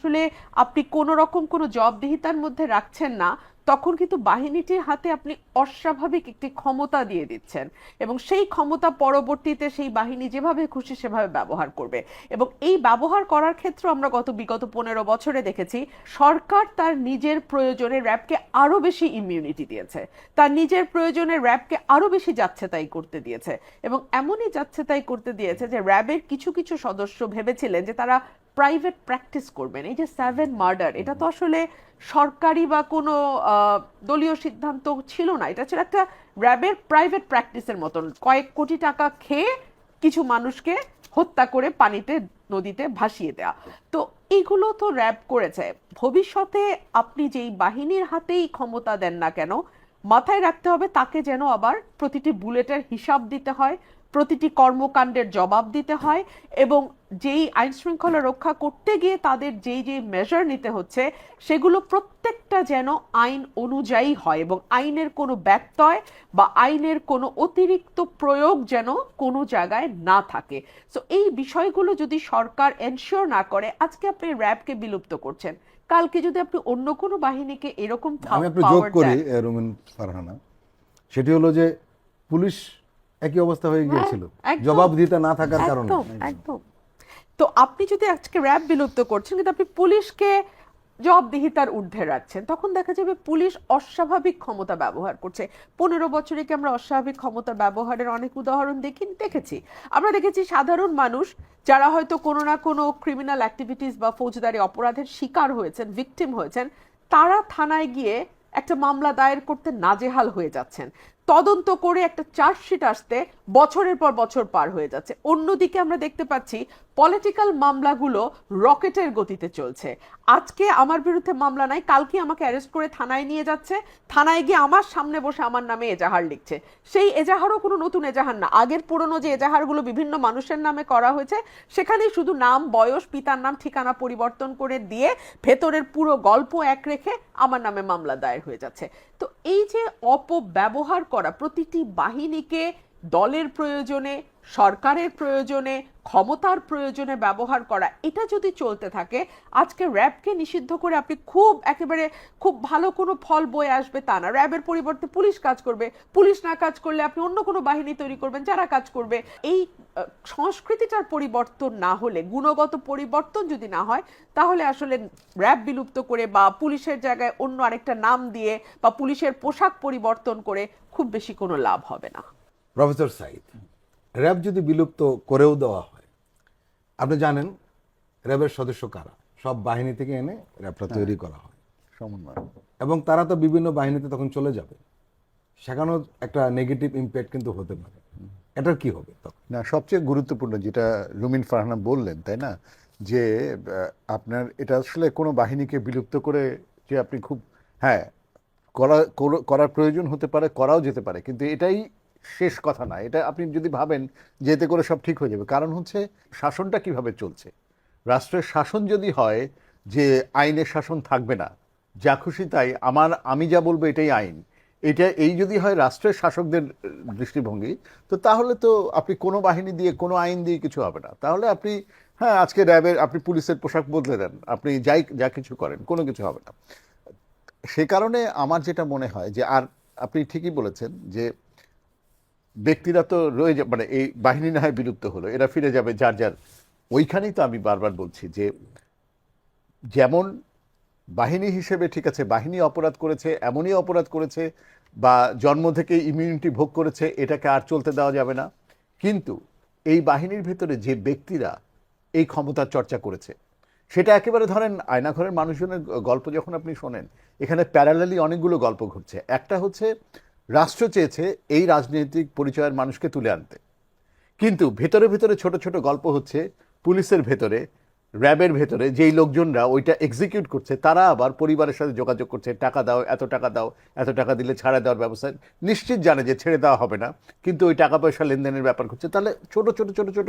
আসলে আপনি কোনো রকম কোনো জবাবদিহিতার মধ্যে রাখছেন না, তখন কিন্তু বাহিনীটির হাতে আপনি অস্বাভাবিক একটি ক্ষমতা দিয়ে দিচ্ছেন, এবং সেই ক্ষমতা পরবর্তীতে সেই বাহিনী যেভাবে খুশি সেভাবে ব্যবহার করবে। এবং এই ব্যবহার করার ক্ষেত্রে আমরা বিগত 15 বছরে দেখেছি সরকার তার নিজের প্রয়োজনে র্যাবকে আরো বেশি ইমিউনিটি দিয়েছে, তার নিজের প্রয়োজনে র্যাবকে আরো বেশি যাচ্ছে তাই করতে দিয়েছে, এবং এমনই যাচ্ছে তাই করতে দিয়েছে যে র্যাবের কিছু কিছু সদস্য ভেবেছিলেন যে তারা প্রাইভেট প্র্যাকটিস করবেন। এই যে 7 মার্ডার, এটা তো আসলে সরকারি বা কোনো দলীয় সিদ্ধান্ত ছিল না, এটা ছিল একটা র্যাবের প্রাইভেট প্র্যাকটিসের মতন, কয়েক কোটি টাকা খেয়ে কিছু মানুষকে হত্যা করে পানিতে নদীতে ভাসিয়ে দেওয়া। তো এইগুলো তো র্যাব করেছে। ভবিষ্যতে আপনি যেই বাহিনীর হাতেই ক্ষমতা দেন না কেন, মাথায় রাখতে হবে তাকে যেন আবার প্রতিটি বুলেটের হিসাব দিতে হয়, প্রতিটি কর্মকাণ্ডের জবাব দিতে হয়, এবং যেই আইন শৃঙ্খলা রক্ষা করতে গিয়ে তাদের যেই যেই মেজার নিতে হচ্ছে সেগুলো প্রত্যেকটা যেন আইন অনুযায়ী হয়, এবং আইনের কোনো ব্যত্যয় বা আইনের কোনো অতিরিক্ত প্রয়োগ যেন কোনো জায়গায় না থাকে। সো এই বিষয়গুলো যদি সরকার এনশিওর না করে, আজকে আপনি র্যাবকে বিলুপ্ত করছেন, কালকে যদি আপনি অন্য কোনো বাহিনীকে এরকম আমি একটু যোগ করি রুমিন ফারহানা, সেটি হলো যে পুলিশ একই অবস্থা হয়ে গিয়েছিল জবাবদিহিতা না থাকার কারণে। একদম। তো আপনি যদি আজকে র্যাব বিলুপ্ত করছেন কিন্তু আপনি পুলিশকে জবাবদিহিতার ঊর্ধ্বে রাখছেন, তখন দেখা যাবে পুলিশ অস্বাভাবিক ক্ষমতা ব্যবহার করছে। 15 বছরে কি আমরা অস্বাভাবিক ক্ষমতা ব্যবহারের অনেক উদাহরণ দেখেছি। আমরা দেখেছি সাধারণ মানুষ যারা হয়তো কোনো না কোনো ক্রিমিনাল অ্যাক্টিভিটিস বা ফৌজদারি অপরাধের শিকার হয়েছেন, ভিকটিম হয়েছেন, তারা থানায় গিয়ে একটা মামলা দায়ের করতে নাজেহাল হয়ে যাচ্ছেন, তদন্ত করে একটা চার্জশিট আসতে বছরের পর বছর পার হয়ে যাচ্ছে। অন্যদিকে আমরা দেখতে পাচ্ছি পলিটিক্যাল মামলাগুলো রকেটের গতিতে চলছে। আজকে আমার বিরুদ্ধে মামলা নাই, কালকে আমাকে অ্যারেস্ট করে থানায় নিয়ে যাচ্ছে, থানায় গিয়ে আমার সামনে বসে আমার নামে এজাহার লিখছে। সেই এজাহারও কোনো নতুন এজাহার না, আগের পুরনো যে এজাহারগুলো বিভিন্ন মানুষের নামে করা হয়েছে সেখানেই শুধু নাম, বয়স, পিতার নাম, ঠিকানা পরিবর্তন করে দিয়ে ভেতরের পুরো গল্প এক রেখে আমার নামে মামলা দায়ের হয়ে যাচ্ছে। তো এই যে অপব্যবহার করা, প্রতিটি বাহিনীকে দলের প্রয়োজনে, সরকারের প্রয়োজনে, ক্ষমতার প্রয়োজনে ব্যবহার করা, এটা যদি চলতে থাকে, আজকে র্যাবকে নিষিদ্ধ করে আপনি খুব ভালো কোনো ফল বয়ে আসবে তা না। র্যাবের পরিবর্তে পুলিশ কাজ করবে, পুলিশ না কাজ করলে আপনি অন্য কোনো বাহিনী তৈরি করবেন যারা কাজ করবে। এই সংস্কৃতিটার পরিবর্তন না হলে, গুণগত পরিবর্তন যদি না হয়, তাহলে আসলে র্যাব বিলুপ্ত করে বা পুলিশের জায়গায় অন্য আরেকটা নাম দিয়ে বা পুলিশের পোশাক পরিবর্তন করে খুব বেশি কোনো লাভ হবে না। প্রফেসর সাইদ, র্যাব যদি বিলুপ্ত করেও দেওয়া হয়, আপনি জানেন র্যাবের সদস্য কারা? সব বাহিনী থেকে এনে র্যাবটা তৈরি করা হয় সমন্বয়, এবং তারা তো বিভিন্ন বাহিনীতে তখন চলে যাবে, সেখানেও একটা নেগেটিভ ইম্প্যাক্ট কিন্তু হতে পারে। এটার কি হবে তখন? না, সবচেয়ে গুরুত্বপূর্ণ যেটা রুমিন ফারহানা বললেন, তাই না, যে আপনার এটা আসলে কোনো বাহিনীকে বিলুপ্ত করে যে আপনি খুব হ্যাঁ করার প্রয়োজন হতে পারে, করাও যেতে পারে, কিন্তু এটাই শেষ কথা না। এটা আপনি যদি ভাবেন যে এতে করে সব ঠিক হয়ে যাবে, কারণ হচ্ছে শাসনটা কিভাবে চলছে। রাষ্ট্রের শাসন যদি হয় যে আইনের শাসন থাকবে না, যা খুশি তাই আমি যা বলবো এটাই আইন, এই যদি হয় রাষ্ট্রের শাসকদের দৃষ্টিভঙ্গি, তো তাহলে তো আপনি কোনো বাহিনী দিয়ে, কোনো আইন দিয়ে কিছু হবে না। তাহলে আপনি আজকে র্যাবের আপনি পুলিশের পোশাক বদলে দেন, আপনি যা কিছু করেন, কোনো কিছু হবে না। সে কারণে আমার যেটা মনে হয় যে, আর আপনি ঠিকই বলেছেন যে ব্যক্তিরা তো রয়ে যাবে, মানে এই বাহিনী না হয় বিলুপ্ত হলো, এরা ফিরে যাবে যার যার ওইখানেই। তো আমি বারবার বলছি যে যেমন বাহিনী হিসেবে ঠিক আছে, বাহিনী অপরাধ করেছে, এমনই অপরাধ করেছে বা জন্ম থেকে ইমিউনিটি ভোগ করেছে, এটাকে আর চলতে দেওয়া যাবে না। কিন্তু এই বাহিনীর ভেতরে যে ব্যক্তিরা এই ক্ষমতার চর্চা করেছে, সেটা একেবারে ধরেন আয়নাঘরের মানুষজনের গল্প যখন আপনি শোনেন, এখানে প্যারালালি অনেকগুলো গল্প ঘটছে। একটা হচ্ছে রাষ্ট্র চেয়েছে এই রাজনৈতিক পরিচয়ের মানুষকে তুলে আনতে, কিন্তু ভেতরে ভেতরে ছোট ছোট গল্প হচ্ছে পুলিশের ভেতরে, র্যাবের ভেতরে যেই লোকজনরা ওইটা এক্সিকিউট করছে, তারা আবার পরিবারের সাথে যোগাযোগ করছে, টাকা দাও, এত টাকা দাও, এত টাকা দিলে ছাড়া দেওয়ার ব্যবস্থা, নিশ্চিত জানে যে ছেড়ে দেওয়া হবে না, কিন্তু ওই টাকা পয়সা লেনদেনের ব্যাপার করছে। তাহলে ছোট ছোট ছোট ছোট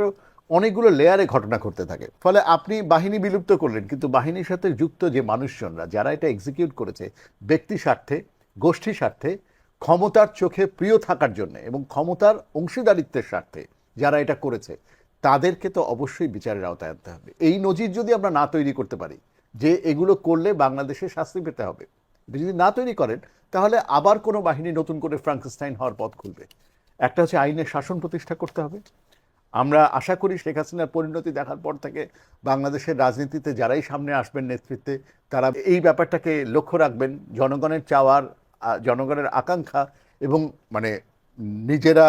অনেকগুলো লেয়ারে ঘটনা ঘটতে থাকে। ফলে আপনি বাহিনী বিলুপ্ত করলেন, কিন্তু বাহিনীর সাথে যুক্ত যে মানুষজনরা যারা এটা এক্সিকিউট করেছে, ব্যক্তি স্বার্থে, গোষ্ঠী স্বার্থে, ক্ষমতার চোখে প্রিয় থাকার জন্য এবং ক্ষমতার অংশীদারিত্বের স্বার্থে যারা এটা করেছে, তাদেরকে তো অবশ্যই বিচারের আওতায় আনতে হবে। এই নজির যদি আমরা না তৈরি করতে পারি, যে এগুলো করলে বাংলাদেশে শাস্তি পেতে হবে। এটা যদি না তৈরি করেন তাহলে আবার কোনো বাহিনী নতুন করে ফ্রাঙ্কেনস্টাইন হওয়ার পথ খুলবে। একটা হচ্ছে আইনের শাসন প্রতিষ্ঠা করতে হবে। আমরা আশা করি শেখ হাসিনার পরিণতি দেখার পর থেকে বাংলাদেশের রাজনীতিতে যারাই সামনে আসবেন নেতৃত্বে, তারা এই ব্যাপারটাকে লক্ষ্য রাখবেন, জনগণের চাওয়ার, জনগণের আকাঙ্ক্ষা এবং মানে নিজেরা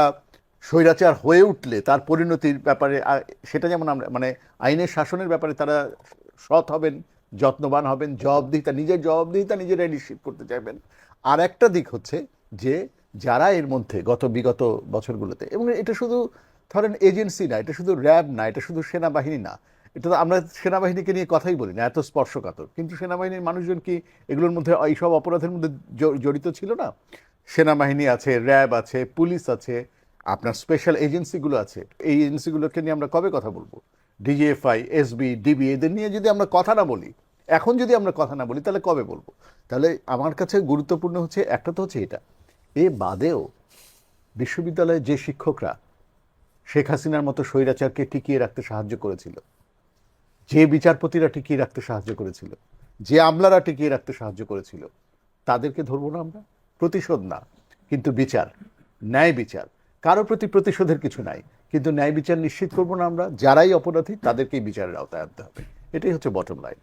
স্বৈরাচার হয়ে উঠলে তার পরিণতির ব্যাপারে সেটা যেমন আমরা মানে আইনের শাসনের ব্যাপারে তারা সৎ হবেন, যত্নবান হবেন, নিজের জবাবদিহিতা নিজেরাই নিশ্চিত করতে চাইবেন। আর একটা দিক হচ্ছে যে যারা এর মধ্যে বিগত বছরগুলোতে, এবং এটা শুধু ধরেন এজেন্সি না, এটা শুধু র্যাব না, এটা শুধু সেনাবাহিনী না, এটা তো আমরা সেনাবাহিনীকে নিয়ে কথাই বলি না, এত স্পর্শকাতর, কিন্তু সেনাবাহিনীর মানুষজন কি এগুলোর মধ্যে এইসব অপরাধের মধ্যে জড়িত ছিল না? সেনাবাহিনী আছে, র্যাব আছে, পুলিশ আছে, আপনার স্পেশাল এজেন্সিগুলো আছে। এই এজেন্সিগুলোকে নিয়ে আমরা কবে কথা বলবো? ডিজিএফআই, এসবি, ডিবি, এদের নিয়ে যদি আমরা কথা না বলি, এখন যদি আমরা কথা না বলি, তাহলে কবে বলবো? তাহলে আমার কাছে গুরুত্বপূর্ণ হচ্ছে একটা তো হচ্ছে এটা, এ বাদেও বিশ্ববিদ্যালয়ে যে শিক্ষকরা শেখ হাসিনার মতো স্বৈরাচারকে টিকিয়ে রাখতে সাহায্য করেছিল, যে বিচারপতিরা টিকিয়ে রাখতে সাহায্য করেছিল, যে আমলারা টিকিয়ে রাখতে সাহায্য করেছিল, তাদেরকে ধরবো না আমরা? প্রতিশোধ না, কিন্তু বিচার, ন্যায় বিচার। কারো প্রতি প্রতিশোধের কিছু নাই, কিন্তু ন্যায় বিচার নিশ্চিত করবো না আমরা? যারাই অপরাধী তাদেরকেই বিচারের আওতায় আনতে হবে। এটাই হচ্ছে বটম লাইন।